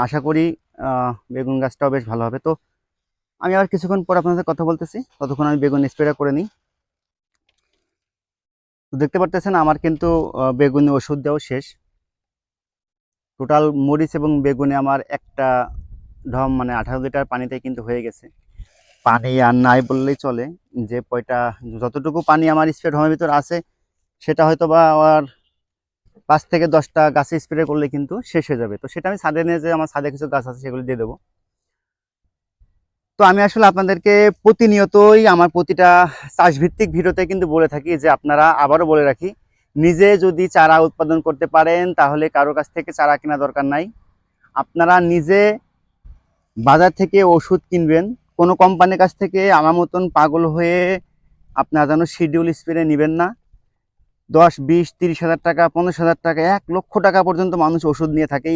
আশা করি বেগুন গাছটাও বেশ ভালো হবে। তো আমি আবার কিছুক্ষণ পর আপনাদের কথা বলতেছি, ততক্ষণ আমি বেগুন স্প্রেটা করে নিই। তো দেখতে পারতেছেন আমার কিন্তু বেগুনে ওষুধ দেওয়া শেষ। টোটাল মরিচ এবং বেগুনে আমার একটা ঢম মানে 18 লিটার পানিতে কিন্তু হয়ে গেছে। পানি আর নাই বললেই চলে। যে কয়টা যতটুকু পানি আমার স্প্রে ঢমের ভিতর আছে সেটা হয়তো বা আর 5 থেকে 10টা গাছে স্প্রে করলে কিন্তু শেষ হয়ে যাবে। তো সেটা আমি ছাদে নিয়ে, যে আমার ছাদে কিছু গাছ আছে সেগুলো দিয়ে দেবো। তো আমি আসলে আপনাদেরকে প্রতিনিয়তই আমার প্রতিটা চাষভিত্তিক ভিডিওতে কিন্তু বলে থাকি যে আপনারা, আবারও বলে রাখি, নিজে যদি চারা উৎপাদন করতে পারেন তাহলে কারো কাছ থেকে চারা কেনা দরকার নাই। আপনারা নিজে বাজার থেকে ওষুধ কিনবেন, কোনো কোম্পানির কাছ থেকে আমার মতন পাগল হয়ে আপনারা যেন শিডিউল স্প্রে নেবেন না। 10, 20, 30 হাজার টাকা, 50 হাজার টাকা, 1 লক্ষ টাকা পর্যন্ত মানুষ ওষুধ নিয়ে থাকে